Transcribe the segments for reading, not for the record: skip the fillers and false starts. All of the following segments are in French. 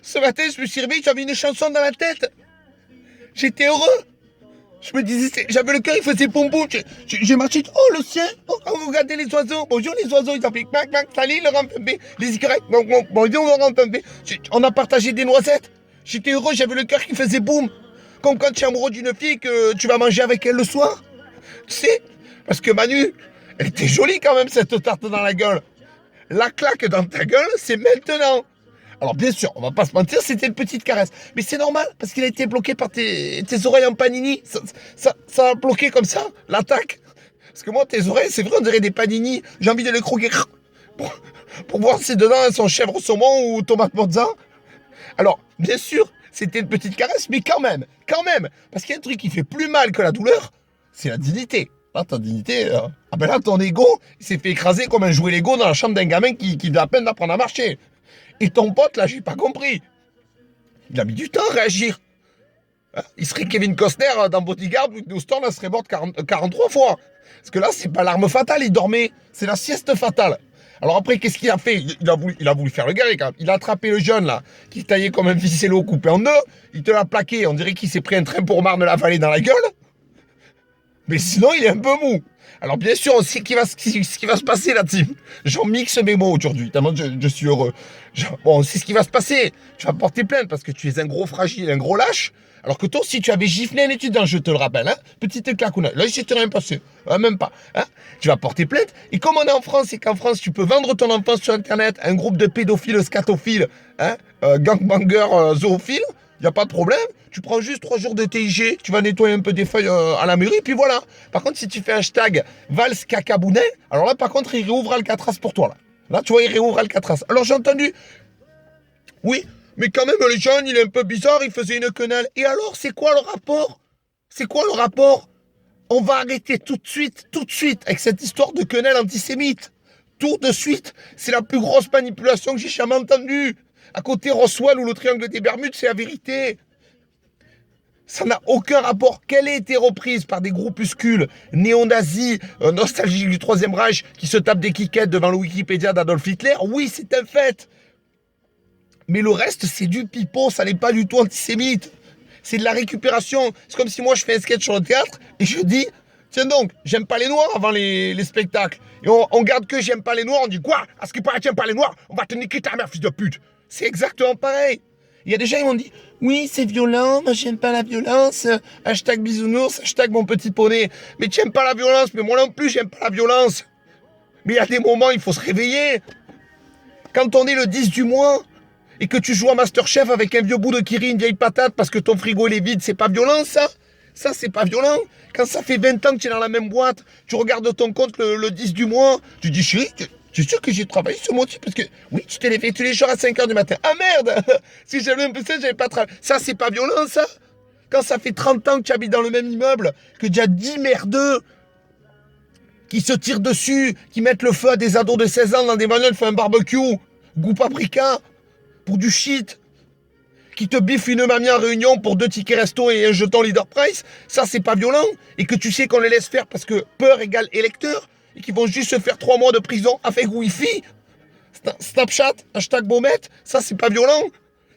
Ce matin, je me suis réveillé, j'avais une chanson dans la tête. J'étais heureux. Je me disais, j'avais le cœur, il faisait boum boum. J'ai marché, oh le ciel, oh, regardez les oiseaux. Bonjour les oiseaux, ils ont fait clac clac, salut Laurent Pembé. Les écureuils, bonjour Laurent Pembé. On a partagé des noisettes. J'étais heureux, j'avais le cœur qui faisait boum. Comme quand tu es amoureux d'une fille que tu vas manger avec elle le soir. Tu sais, parce que Manu, elle était jolie quand même cette tarte dans la gueule. La claque dans ta gueule, c'est maintenant. Alors bien sûr, on va pas se mentir, c'était une petite caresse. Mais c'est normal, parce qu'il a été bloqué par tes oreilles en panini. Ça a bloqué comme ça, l'attaque. Parce que moi, tes oreilles, c'est vrai, on dirait des panini. J'ai envie de les croquer. Pour voir si dedans elles sont chèvre au saumon ou tomate mozza. Alors, bien sûr, c'était une petite caresse, mais quand même. Parce qu'il y a un truc qui fait plus mal que la douleur, c'est la dignité. Là, ta dignité, ah ben là, ton ego, il s'est fait écraser comme un jouet Lego dans la chambre d'un gamin qui a à peine d'apprendre à marcher. Et ton pote, là, j'ai pas compris. Il a mis du temps à réagir. Hein, il serait Kevin Costner dans Bodyguard, Whitney Houston, elle serait morte 43 fois. Parce que là, c'est pas l'arme fatale, il dormait. C'est la sieste fatale. Alors après, qu'est-ce qu'il a fait? Il a voulu faire le gars, quand même. Il a attrapé le jeune, là, qui taillait comme un ficello coupé en deux. Il te l'a plaqué. On dirait qu'il s'est pris un train pour Marne-la-Vallée dans la gueule. Mais sinon, il est un peu mou. Alors bien sûr, on sait ce qui va se passer là, Tim. J'en mixe mes mots aujourd'hui, tellement je suis heureux. Bon, on sait ce qui va se passer. Tu vas porter plainte parce que tu es un gros fragile, un gros lâche. Alors que toi aussi, tu avais giflé un étudiant, je te le rappelle. Hein, petite claquoune. Là, il s'est rien passé. Même pas. Hein, tu vas porter plainte. Et comme on est en France, et qu'en France, tu peux vendre ton enfance sur Internet, un groupe de pédophiles, scatophiles, hein, gangbangers, zoophiles, il n'y a pas de problème. Tu prends juste 3 jours de TIG, tu vas nettoyer un peu des feuilles à la mairie, puis voilà. Par contre, si tu fais hashtag Vals Cacabounet, alors là, par contre, il réouvre Alcatraz pour toi, là. Là, tu vois, il réouvre Alcatraz. Alors, j'ai entendu, oui, mais quand même, le jeune, il est un peu bizarre, il faisait une quenelle. Et alors, c'est quoi le rapport? C'est quoi le rapport? On va arrêter tout de suite, avec cette histoire de quenelle antisémite. Tout de suite. C'est la plus grosse manipulation que j'ai jamais entendue. À côté Roswell ou le triangle des Bermudes, c'est la vérité. Ça n'a aucun rapport. Qu'elle ait été reprise par des groupuscules néo-nazis, nostalgiques du Troisième Reich, qui se tapent des quiquettes devant le Wikipédia d'Adolf Hitler, oui, c'est un fait. Mais le reste, c'est du pipeau, ça n'est pas du tout antisémite. C'est de la récupération. C'est comme si moi, je fais un sketch sur le théâtre et je dis, tiens donc, j'aime pas les noirs avant les spectacles. Et on garde que j'aime pas les noirs, on dit quoi? À ce qui paraît, j'aime pas les noirs, on va te niquer ta mère, fils de pute. C'est exactement pareil. Il y a des gens qui m'ont dit, oui, c'est violent, moi j'aime pas la violence, hashtag bisounours, hashtag mon petit poney. Mais tu aimes pas la violence, mais moi non plus j'aime pas la violence. Mais il y a des moments, il faut se réveiller. Quand on est le 10 du mois, et que tu joues à Masterchef avec un vieux bout de kiri, une vieille patate, parce que ton frigo il est vide, c'est pas violent ça? Ça, c'est pas violent. Quand ça fait 20 ans que tu es dans la même boîte, tu regardes ton compte le 10 du mois, tu dis, chérie, tu es sûr que j'ai travaillé ce mois-ci? Parce que, oui, tu t'es levé tous les jours à 5h du matin. Ah merde! Si j'avais un peu ça, j'avais pas travaillé. Ça, c'est pas violent, ça? Quand ça fait 30 ans que tu habites dans le même immeuble, que tu as 10 merdeux qui se tirent dessus, qui mettent le feu à des ados de 16 ans dans des bagnoles, font un barbecue, goût paprika, pour du shit, qui te biffe une mamie en réunion pour 2 tickets resto et un jeton leader price, ça c'est pas violent, et que tu sais qu'on les laisse faire parce que peur égale électeur, et qu'ils vont juste se faire 3 mois de prison avec Wi-Fi, Snapchat, hashtag Beaumet, ça c'est pas violent.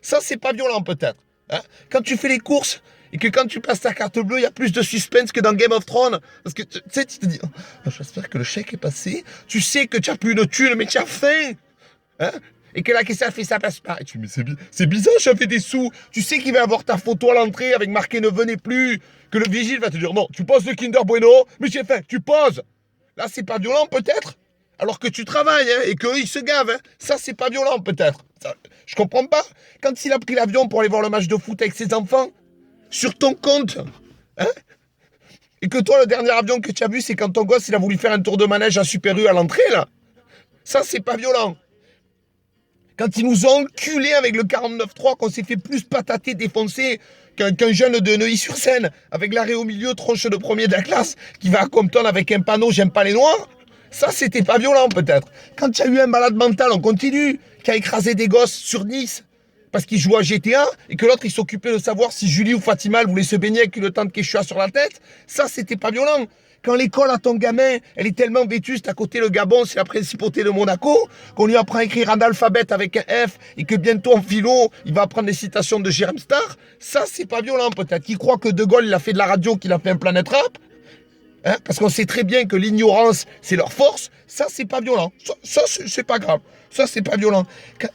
Ça c'est pas violent peut-être. Hein, quand tu fais les courses, et que quand tu passes ta carte bleue, il y a plus de suspense que dans Game of Thrones. Parce que tu sais, tu te dis, oh, j'espère que le chèque est passé. Tu sais que tu as plus de thunes, mais tu as faim. Hein, et que la caissière fait ça passe pas. Et tu me dis, c'est bizarre, j'ai fait des sous. Tu sais qu'il va avoir ta photo à l'entrée avec marqué ne venez plus. Que le vigile va te dire, non, tu poses le Kinder Bueno, mais j'ai faim, tu poses. Là, c'est pas violent peut-être? Alors que tu travailles, hein, et qu'eux, ils se gavent. Hein. Ça, c'est pas violent peut-être. Ça, je comprends pas. Quand il a pris l'avion pour aller voir le match de foot avec ses enfants, sur ton compte, hein, et que toi, le dernier avion que tu as vu, c'est quand ton gosse, il a voulu faire un tour de manège à Super U à l'entrée, là. Ça, c'est pas violent. Quand ils nous ont enculés avec le 49.3, qu'on s'est fait plus patater, défoncer qu'un jeune de Neuilly-sur-Seine, avec l'arrêt au milieu, tronche de premier de la classe, qui va à Compton avec un panneau « J'aime pas les noirs », ça, c'était pas violent, peut-être. Quand tu as eu un malade mental, on continue, qui a écrasé des gosses sur Nice, parce qu'il jouait à GTA, et que l'autre, il s'occupait de savoir si Julie ou Fatima voulaient se baigner avec une tente Quechua sur la tête, ça, c'était pas violent. Quand l'école à ton gamin, elle est tellement vétuste, à côté le Gabon, c'est la principauté de Monaco, qu'on lui apprend à écrire un alphabet avec un F, et que bientôt en philo, il va apprendre des citations de Jérôme Star, ça c'est pas violent peut-être. Qui croit que De Gaulle, il a fait de la radio, qu'il a fait un Planète Rap, hein, parce qu'on sait très bien que l'ignorance, c'est leur force, ça c'est pas violent. Ça c'est pas grave. Ça, c'est pas violent.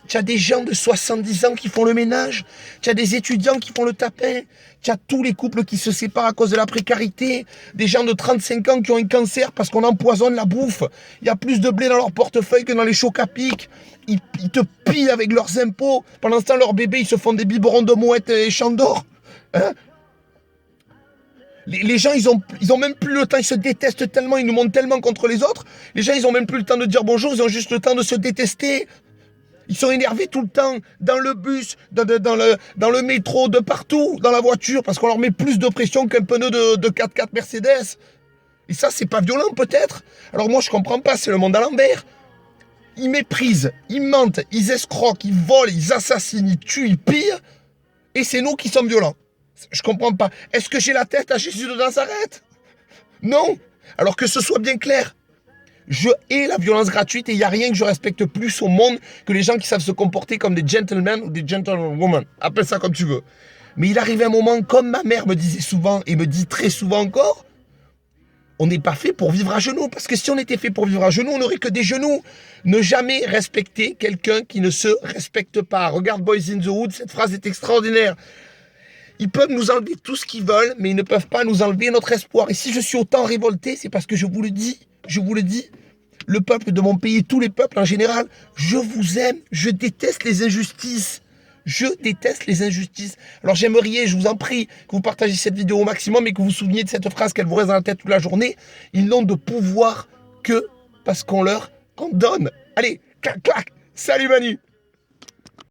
Tu as des gens de 70 ans qui font le ménage. Tu as des étudiants qui font le tapin. Tu as tous les couples qui se séparent à cause de la précarité. Des gens de 35 ans qui ont un cancer parce qu'on empoisonne la bouffe. Il y a plus de blé dans leur portefeuille que dans les chocs à pic. Ils te pillent avec leurs impôts. Pendant ce temps, leurs bébés, ils se font des biberons de mouettes et champs d'or. Hein? Les gens, ils ont même plus le temps, ils se détestent tellement, ils nous montent tellement contre les autres. Les gens, ils ont même plus le temps de dire bonjour, ils ont juste le temps de se détester. Ils sont énervés tout le temps, dans le bus, dans le métro, de partout, dans la voiture, parce qu'on leur met plus de pression qu'un pneu de 4x4 Mercedes. Et ça, c'est pas violent peut-être? Alors moi, je comprends pas, c'est le monde à l'envers. Ils méprisent, ils mentent, ils escroquent, ils volent, ils assassinent, ils tuent, ils pillent. Et c'est nous qui sommes violents. Je comprends pas. Est-ce que j'ai la tête à Jésus de Nazareth? Non. Alors que ce soit bien clair. Je hais la violence gratuite et il n'y a rien que je respecte plus au monde que les gens qui savent se comporter comme des gentlemen ou des gentlewomen. Appelle ça comme tu veux. Mais il arrive un moment, comme ma mère me disait souvent et me dit très souvent encore, on n'est pas fait pour vivre à genoux. Parce que si on était fait pour vivre à genoux, on n'aurait que des genoux. Ne jamais respecter quelqu'un qui ne se respecte pas. Regarde Boys in the Hood, cette phrase est extraordinaire. Ils peuvent nous enlever tout ce qu'ils veulent, mais ils ne peuvent pas nous enlever notre espoir. Et si je suis autant révolté, c'est parce que je vous le dis, le peuple de mon pays, tous les peuples en général, je vous aime, je déteste les injustices. Je déteste les injustices. Alors j'aimerais, je vous en prie, que vous partagiez cette vidéo au maximum et que vous vous souveniez de cette phrase qu'elle vous reste dans la tête toute la journée. Ils n'ont de pouvoir que parce qu'on leur en donne. Allez, clac, clac. Salut Manu.